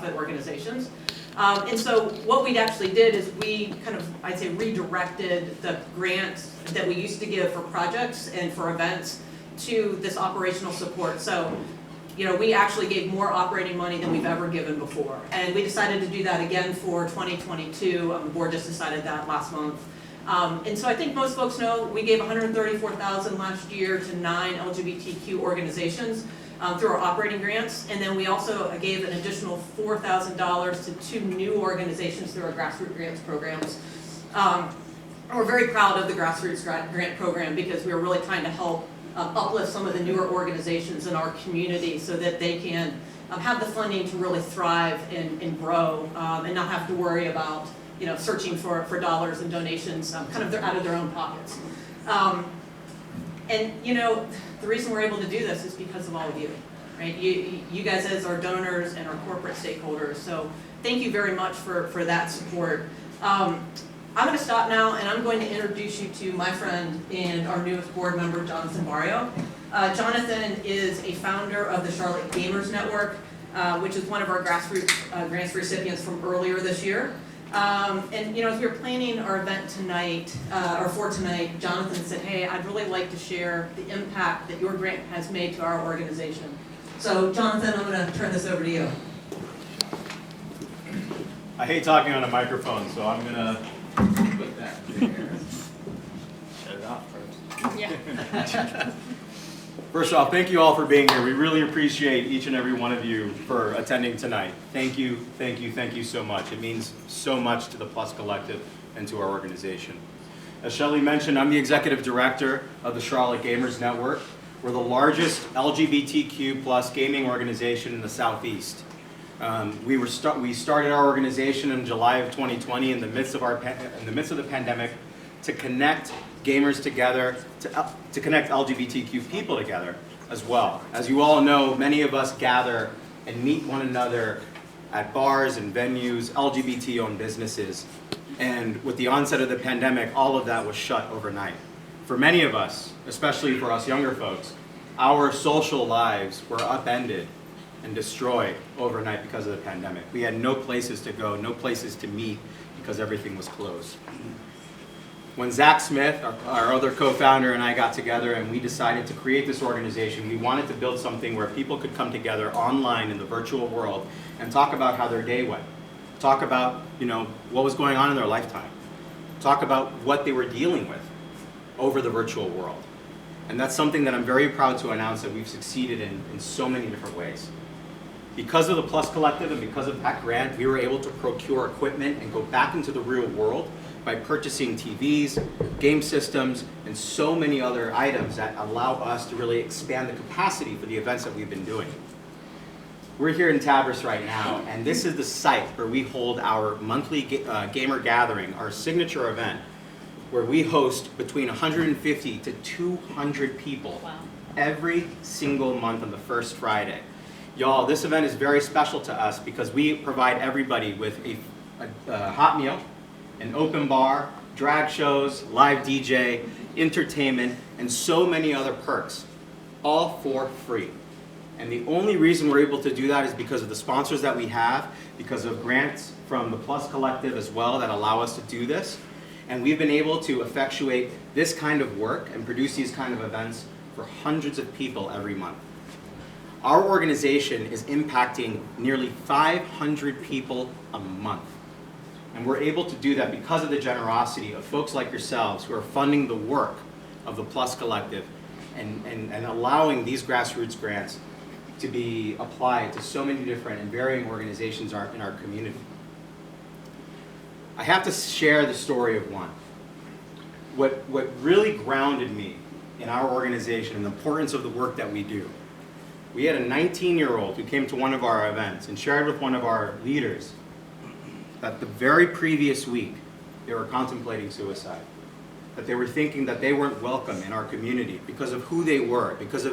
nonprofit organizations. And so what we actually did is we kind of, I'd say, redirected the grants that we used to give for projects and for events to this operational support. So, you know, we actually gave more operating money than we've ever given before. And we decided to do that again for 2022. The board just decided that last month. And so I think most folks know we gave $134,000 last year to 9 LGBTQ organizations through our operating grants. And then we also gave an additional $4,000 to 2 new organizations through our grassroots grants programs. We're very proud of the grassroots grant program because we're really trying to help uplift some of the newer organizations in our community so that they can have the funding to really thrive and grow and not have to worry about, you know, searching for dollars and donations kind of out of their own pockets. And you know, the reason we're able to do this is because of all of you, right? You guys as our donors and our corporate stakeholders. So thank you very much for that support. I'm going to stop now and I'm going to introduce you to my friend and our newest board member, Jonathan Barrio. Jonathan is a founder of the Charlotte Gamers Network, which is one of our grassroots grants recipients from earlier this year. And you know, as we were planning our event tonight, or for tonight, Jonathan said, hey, I'd really like to share the impact that your grant has made to our organization. So Jonathan, I'm going to turn this over to you. I hate talking on a microphone, so I'm going to put that here. Shut it off first. Yeah. First off, thank you all for being here. We really appreciate each and every one of you for attending tonight. Thank you, thank you, thank you so much. It means so much to the Plus Collective and to our organization. As Shelley mentioned, I'm the executive director of the Charlotte Gamers Network. We're the largest LGBTQ plus gaming organization in the Southeast. We started our organization in July of 2020 in the midst of the pandemic to connect gamers together, to connect LGBTQ people together as well. As you all know, many of us gather and meet one another at bars and venues, LGBT-owned businesses. And with the onset of the pandemic, all of that was shut overnight. For many of us, especially for us younger folks, our social lives were upended and destroyed overnight because of the pandemic. We had no places to go, no places to meet because everything was closed. When Zach Smith, our other co-founder, and I got together and we decided to create this organization, we wanted to build something where people could come together online in the virtual world and talk about how their day went. Talk about, you know, what was going on in their lifetime. Talk about what they were dealing with over the virtual world. And that's something that I'm very proud to announce that we've succeeded in so many different ways. Because of the Plus Collective and because of that grant, we were able to procure equipment and go back into the real world by purchasing TVs, game systems, and so many other items that allow us to really expand the capacity for the events that we've been doing. We're here in Tavros right now, and this is the site where we hold our monthly gamer gathering, our signature event, where we host between 150 to 200 people every single month on the first Friday. Y'all, this event is very special to us because we provide everybody with a hot meal, an open bar, drag shows, live DJ, entertainment, and so many other perks, all for free. And the only reason we're able to do that is because of the sponsors that we have, because of grants from the Plus Collective as well that allow us to do this. And we've been able to effectuate this kind of work and produce these kind of events for hundreds of people every month. Our organization is impacting nearly 500 people a month. And we're able to do that because of the generosity of folks like yourselves who are funding the work of the Plus Collective and allowing these grassroots grants to be applied to so many different and varying organizations in our community. I have to share the story of one. What really grounded me in our organization and the importance of the work that we do. We had a 19-year-old who came to one of our events and shared with one of our leaders that the very previous week they were contemplating suicide, that they were thinking that they weren't welcome in our community because of who they were, because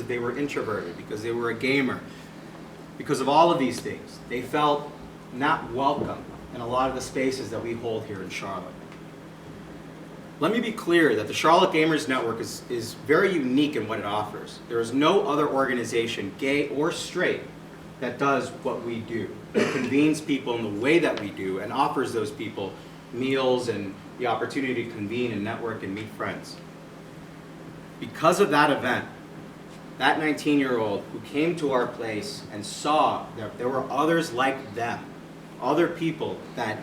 they were introverted, because they were a gamer, because of all of these things. They felt not welcome in a lot of the spaces that we hold here in Charlotte. Let me be clear that the Charlotte Gamers Network is very unique in what it offers. There is no other organization, gay or straight, that does what we do, that convenes people in the way that we do, and offers those people meals and the opportunity to convene and network and meet friends. Because of that event, that 19-year-old who came to our place and saw that there were others like them, other people that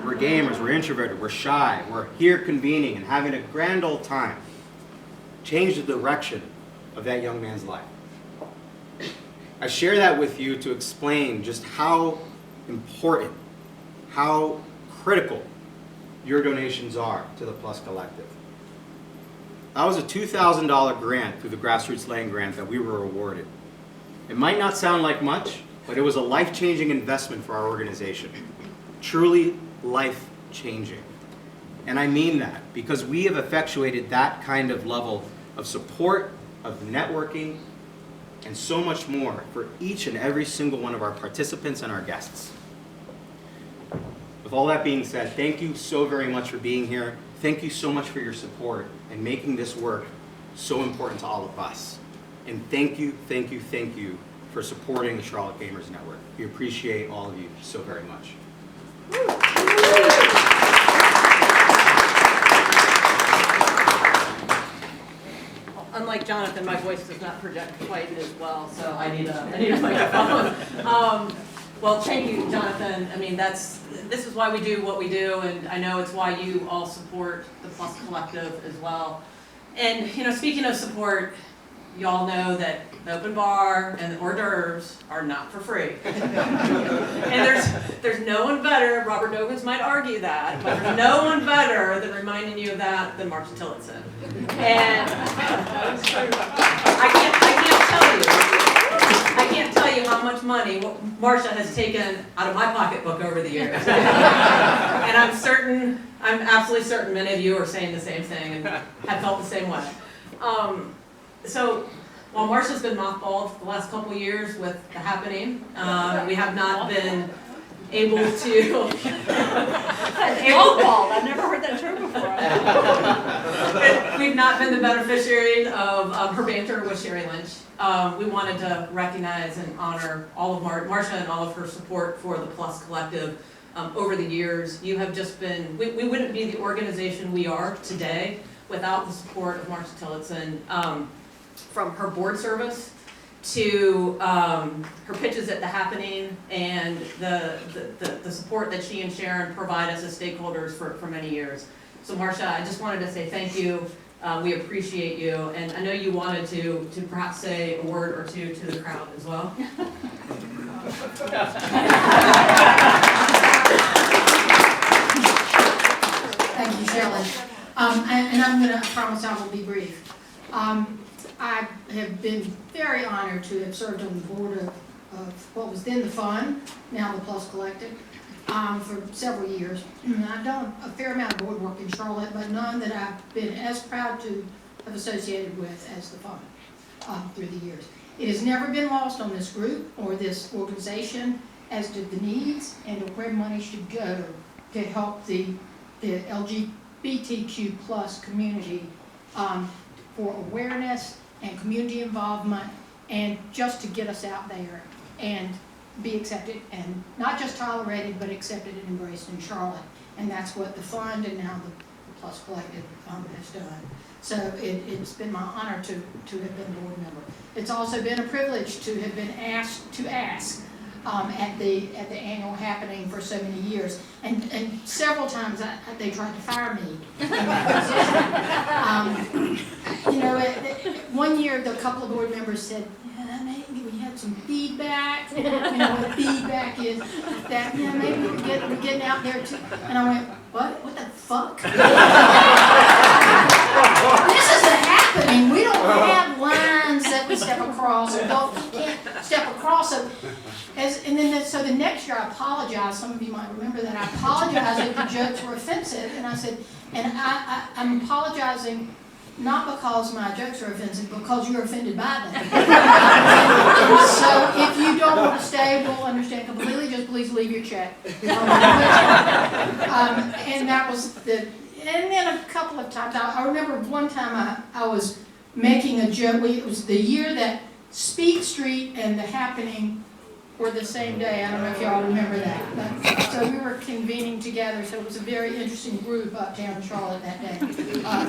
were gamers, were introverted, were shy, were here convening and having a grand old time, changed the direction of that young man's life. I share that with you to explain just how important, how critical your donations are to the Plus Collective. That was a $2,000 grant through the Grassroots Land Grant that we were awarded. It might not sound like much, but it was a life-changing investment for our organization. Truly life-changing. And I mean that because we have effectuated that kind of level of support, of networking, and so much more for each and every single one of our participants and our guests. With all that being said, thank you so very much for being here. Thank you so much for your support and making this work so important to all of us. And thank you for supporting the Charlotte Gamers Network. We appreciate all of you so very much. Unlike Jonathan, my voice does not project quite as well, so I need a microphone. Well, thank you, Jonathan. I mean, this is why we do what we do, and I know it's why you all support the Plus Collective as well. And, you know, speaking of support, you all know that the open bar and the hors d'oeuvres are not for free. And there's no one better, Robert Dovins might argue that, but there's no one better than reminding you of that than Marcia Tillotson. And I can't tell you how much money Marcia has taken out of my pocketbook over the years. And I'm absolutely certain many of you are saying the same thing and have felt the same way. So while Marcia's been mothballed the last couple of years with the happening, we have not been able to. Mothballed, I've never heard that term before. We've not been the beneficiary of her banter with Sherry Lynch. We wanted to recognize and honor all of Marcia and all of her support for the Plus Collective over the years. You have just been, we wouldn't be the organization we are today without the support of Marcia Tillotson, from her board service to her pitches at the happening and the support that she and Sharon provide us as stakeholders for many years. So Marcia, I just wanted to say thank you. We appreciate you, and I know you wanted to perhaps say a word or two to the crowd as well. Thank you, Shelley. And I'm going to promise I will be brief. I have been very honored to have served on the board of what was then the Fund, now the Plus Collective, for several years. I've done a fair amount of board work in Charlotte, but none that I've been as proud to have associated with as the Fund through the years. It has never been lost on this group or this organization as to the needs and to where money should go to help the LGBTQ plus community for awareness and community involvement, and just to get us out there and be accepted, and not just tolerated, but accepted and embraced in Charlotte. And that's what the Fund and now the Plus Collective has done. So it's been my honor to have been a board member. It's also been a privilege to have been asked to ask at the annual happening for so many years, and several times they tried to fire me in that position. You know, one year a couple of board members said, yeah, maybe we had some feedback. You know what feedback is? That maybe we're getting out there too. And I went, what the fuck? This is a happening. We don't have lines that we step across, or can't step across it. So the next year I apologized. Some of you might remember that. I apologized if the jokes were offensive, and I said, and I'm apologizing not because my jokes are offensive, because you're offended by them. And so if you don't want to stay, we'll understand completely. Just please leave your check. And that was and then a couple of times, I remember one time I was making a joke. It was the year that Speak Street and the happening were the same day. I don't know if y'all remember that. But, so we were convening together, so it was a very interesting group uptown in Charlotte that day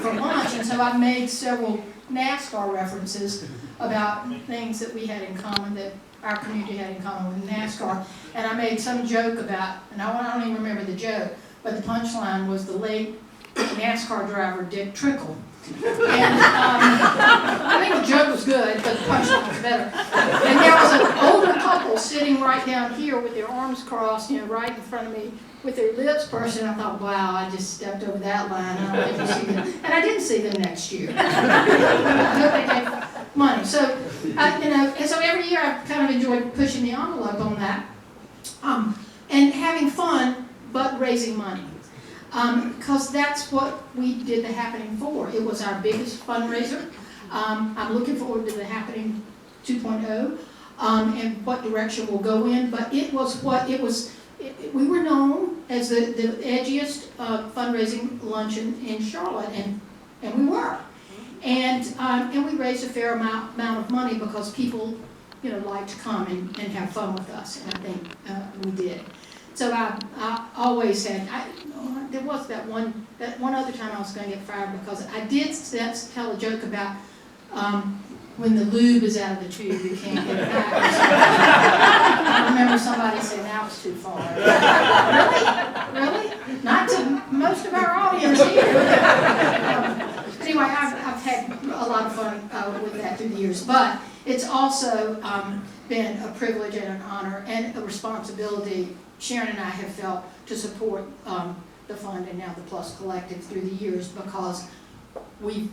for lunch. And so I made several NASCAR references about things that we had in common, that our community had in common with NASCAR. And I made some joke about, and I don't even remember the joke, but the punchline was the late NASCAR driver Dick Trickle. And I think the joke was good, but the punchline was better. And there was an older couple sitting right down here with their arms crossed, right in front of me, with their lips pursed, and I thought, wow, I just stepped over that line. I don't think you see them. And I didn't see them next year. I hope they gave money. So, and so every year I've kind of enjoyed pushing the envelope on that, and having fun, but raising money. Because that's what we did the Happening for. It was our biggest fundraiser. I'm looking forward to the Happening 2.0 and what direction we'll go in. But it was we were known as the edgiest fundraising luncheon in Charlotte, and we were. And we raised a fair amount of money because people, like to come and have fun with us, and I think we did. So I always said, there was that one other time I was going to get fired because I did tell a joke about when the lube is out of the tube, you can't get it back. I remember somebody saying that was too far. Really? Not to most of our audience here. Anyway, I've had a lot of fun with that through the years, but it's also been a privilege and an honor and a responsibility Sharon and I have felt to support the fund and now the Plus Collective through the years, because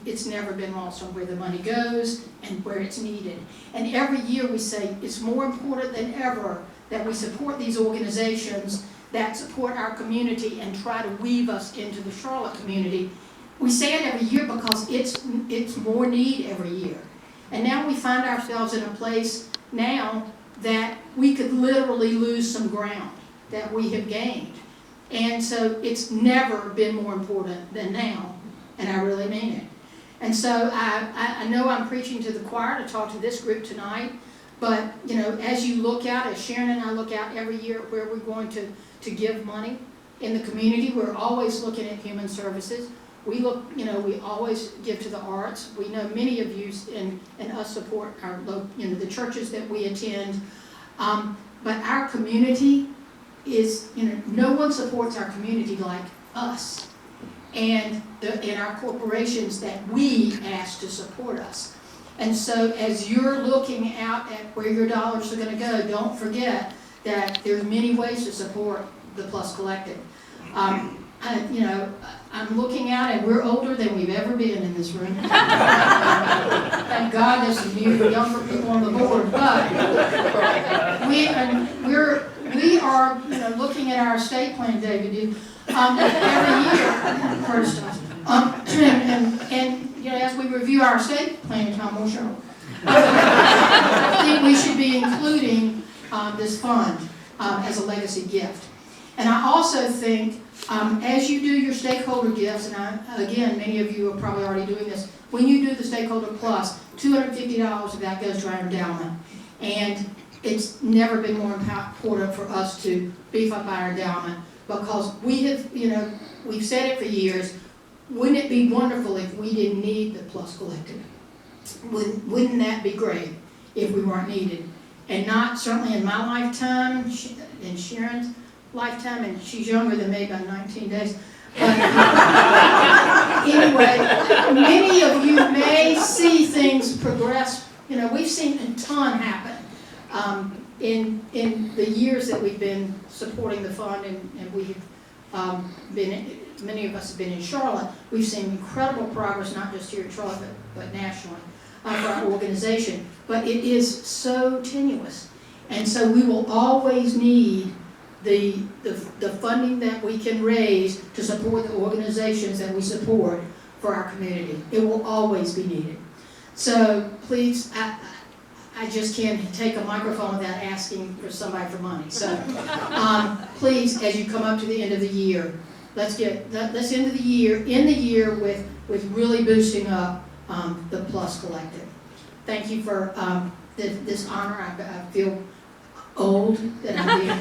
it's never been lost on where the money goes and where it's needed. And every year we say it's more important than ever that we support these organizations that support our community and try to weave us into the Charlotte community. We say it every year because it's more need every year. And now we find ourselves in a place now that we could literally lose some ground that we have gained. And so it's never been more important than now, and I really mean it. And so I know I'm preaching to the choir to talk to this group tonight, but as you look out, as Sharon and I look out every year where we're going to give money in the community, we're always looking at human services. We look, we always give to the arts. We know many of you and us support our, the churches that we attend. But our community is, no one supports our community like us and our corporations that we ask to support us. And so as you're looking out at where your dollars are going to go, don't forget that there's many ways to support the Plus Collective. I'm looking out and we're older than we've ever been in this room. Thank God there's some new, younger people on the board, but we are looking at our estate plan, David did, every year, first and as we review our estate plan, Tom will show. I think we should be including this fund as a legacy gift. And I also think as you do your stakeholder gifts, and again, many of you are probably already doing this, when you do the Stakeholder Plus, $250 of that goes to our endowment. And it's never been more important for us to beef up our endowment, because we have, we've said it for years, wouldn't it be wonderful if we didn't need the Plus Collective? Wouldn't that be great if we weren't needed? And not certainly in my lifetime, in Sharon's lifetime, and she's younger than me by 19 days. But anyway, many of you may see things progress. We've seen a ton happen in the years that we've been supporting the fund, and we've many of us have been in Charlotte. We've seen incredible progress, not just here in Charlotte, but nationally for our organization. But it is so tenuous, and so we will always need the funding that we can raise to support the organizations that we support for our community. It will always be needed. So please, I just can't take a microphone without asking for somebody for money. So please, as you come up to the end of the year, let's end the year with really boosting up the Plus Collective. Thank you for this honor. I feel old that I'm being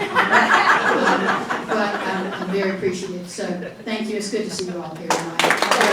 but I'm very appreciative. So thank you. It's good to see you all here tonight.